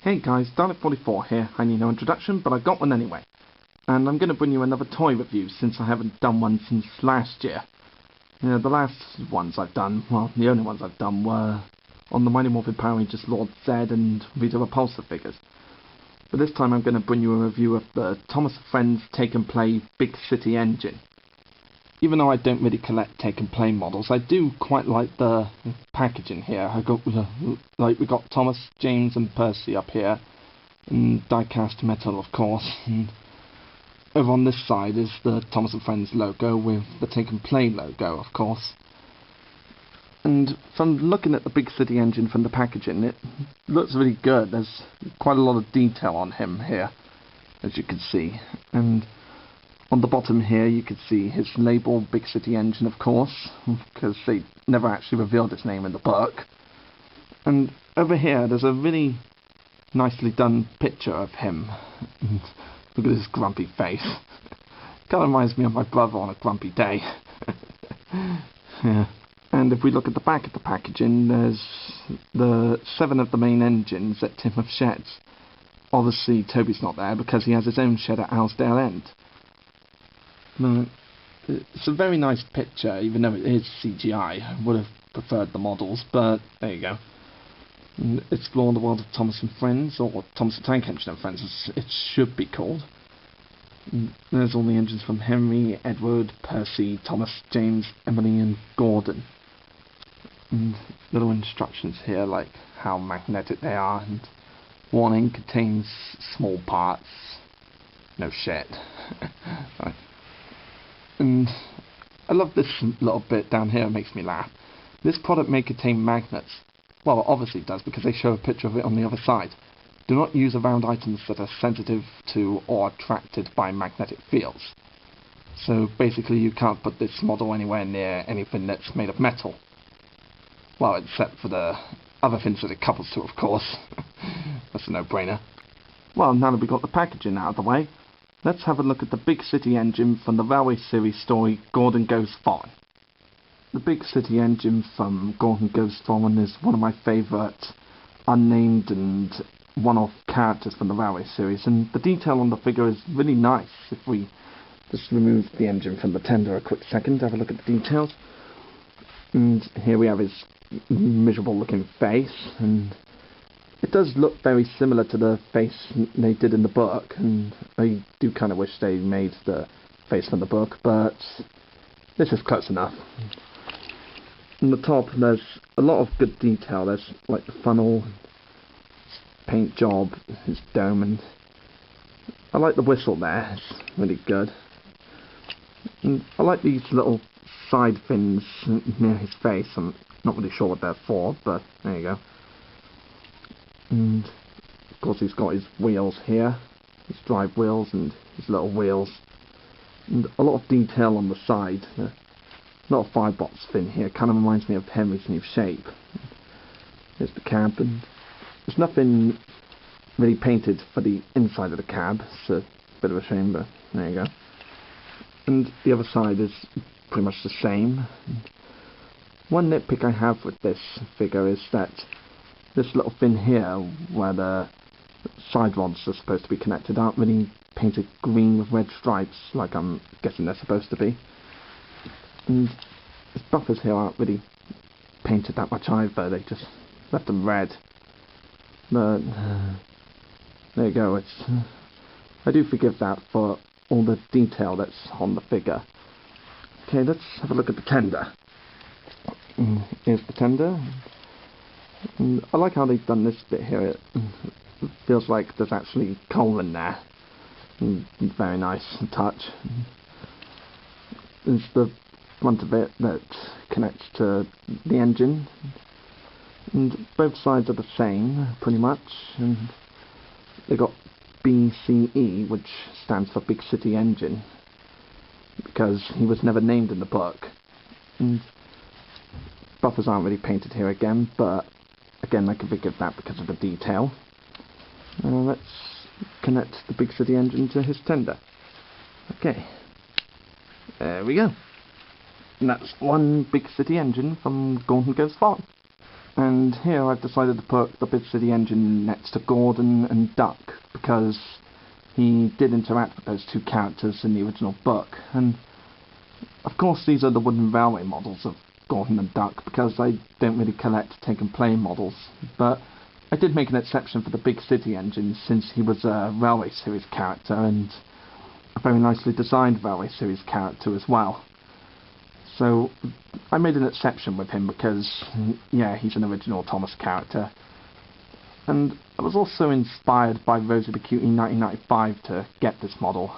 Hey guys, Dalek44 here. I need no introduction, but I got one anyway. And I'm going to bring you another toy review since I haven't done one since last year. You know, the last ones I've done, well, the only ones I've done were on the Mighty Morphin Power Rangers Lord Zed and Rita Repulsa figures. But this time I'm going to bring you a review of the Thomas & Friends Take and Play Big City Engine. Even though I don't really collect take and play models, I do quite like the packaging here. We got Thomas, James and Percy up here, and die-cast metal of course. And over on this side is the Thomas & Friends logo with the take and play logo of course. And from looking at the Big City Engine from the packaging, it looks really good. There's quite a lot of detail on him here, as you can see. And on the bottom here you can see his label, Big City Engine of course, because they never actually revealed his name in the book. And over here there's a really nicely done picture of him. Look at his grumpy face. Kind of reminds me of my brother on a grumpy day. Yeah. And if we look at the back of the packaging, there's the 7 of the main engines at Timothy Sheds. Obviously Toby's not there because he has his own shed at Owlsdale End. It's a very nice picture, even though it is CGI. I would have preferred the models, but there you go. Explore the world of Thomas and Friends, or Thomas the Tank Engine and Friends, as it should be called. There's all the engines from Henry, Edward, Percy, Thomas, James, Emily and Gordon. And little instructions here, like how magnetic they are, and warning, contains small parts. No shit. Right. And I love this little bit down here, it makes me laugh. This product may contain magnets. Well, obviously it does, because they show a picture of it on the other side. Do not use around items that are sensitive to or attracted by magnetic fields. So basically you can't put this model anywhere near anything that's made of metal. Well, except for the other things that it couples to, of course. That's a no-brainer. Well, now that we've got the packaging out of the way, let's have a look at the Big City Engine from the Railway Series story Gordon Goes Foreign. The Big City Engine from Gordon Goes Foreign is one of my favourite unnamed and one-off characters from the Railway Series, and the detail on the figure is really nice. If we just remove the engine from the tender a quick second, have a look at the details. And here we have his miserable looking face, and it does look very similar to the face they did in the book, and I do kind of wish they made the face from the book, but this is close enough. On the top there's a lot of good detail. There's like the funnel, his paint job, his dome, and I like the whistle there, it's really good. And I like these little side fins near his face. I'm not really sure what they're for, but there you go. And of course he's got his wheels here, his drive wheels and his little wheels, and a lot of detail on the side. A lot of firebox fin here, kind of reminds me of Henry's new shape. Here's the cab, and there's nothing really painted for the inside of the cab. It's a bit of a shame, but there you go. And the other side is pretty much the same. One nitpick I have with this figure is that this little fin here, where the side rods are supposed to be connected, aren't really painted green with red stripes, like I'm guessing they're supposed to be. And his buffers here aren't really painted that much either, they just left them red. But there you go, I do forgive that for all the detail that's on the figure. Okay, let's have a look at the tender. Here's the tender. And I like how they've done this bit here. It feels like there's actually coal in there. Very nice touch. There's the front of it that connects to the engine. And both sides are the same, pretty much. And they got BCE, which stands for Big City Engine, because he was never named in the book. And buffers aren't really painted here again, but again I can forgive that because of the detail. Let's connect the Big City Engine to his tender. Okay, there we go. And that's one Big City Engine from Gordon Goes Foreign. And here I've decided to put the Big City engine next to Gordon and Duck, because he did interact with those two characters in the original book. And of course these are the wooden railway models of Gordon and Duck, because I don't really collect take and play models, but I did make an exception for the Big City engine, since he was a Railway Series character, and a very nicely designed Railway Series character as well. So I made an exception with him because, yeah, he's an original Thomas character. And I was also inspired by Rosie the Cutie 1995 to get this model.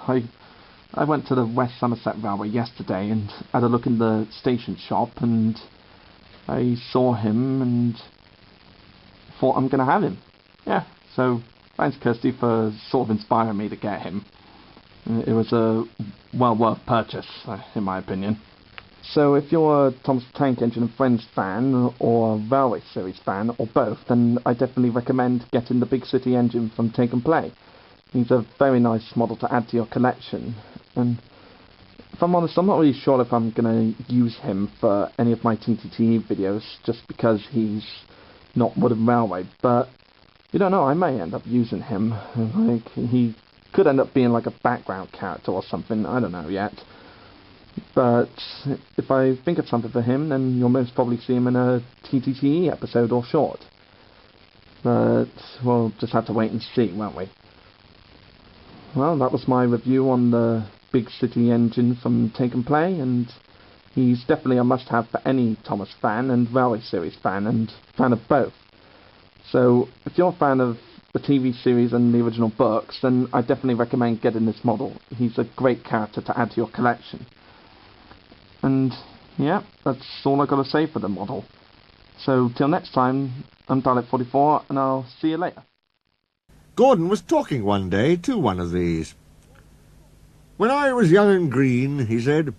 I went to the West Somerset Railway yesterday and had a look in the station shop, and I saw him and thought I'm going to have him. Yeah, so thanks Kirsty for sort of inspiring me to get him. It was a well worth purchase, in my opinion. So if you're a Thomas the Tank Engine and Friends fan, or a Railway Series fan, or both, then I definitely recommend getting the Big City engine from Take and Play. He's a very nice model to add to your collection, and if I'm honest, I'm not really sure if I'm going to use him for any of my TTTE videos, just because he's not Wooden Railway, but you don't know, I may end up using him. Like, he could end up being like a background character or something, I don't know yet. But if I think of something for him, then you'll most probably see him in a TTTE episode or short. But we'll just have to wait and see, won't we? Well, that was my review on the Big City engine from Take and Play, and he's definitely a must-have for any Thomas fan and Railway Series fan, and fan of both. So if you're a fan of the TV series and the original books, then I definitely recommend getting this model. He's a great character to add to your collection. And yeah, that's all I've got to say for the model. So till next time, I'm Dalek44, and I'll see you later. Gordon was talking one day to one of these. "When I was young and green," he said,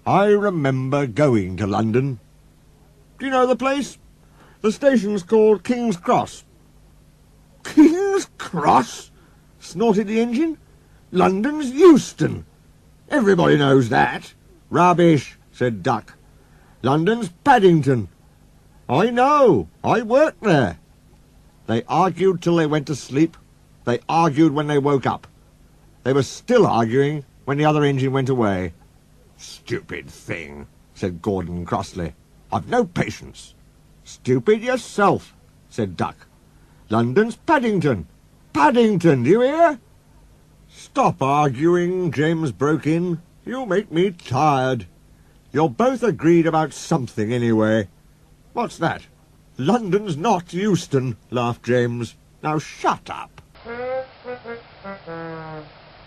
"I remember going to London. Do you know the place? The station's called King's Cross." "King's Cross?" snorted the engine. "London's Euston. Everybody knows that." "Rubbish," said Duck. "London's Paddington. I know. I worked there." They argued till they went to sleep. They argued when they woke up. They were still arguing when the other engine went away. "Stupid thing," said Gordon crossly. "I've no patience." "Stupid yourself," said Duck. "London's Paddington. Paddington, do you hear?" "Stop arguing," James broke in. "You make me tired. You're both agreed about something anyway." "What's that?" "London's not Euston," laughed James. "Now shut up."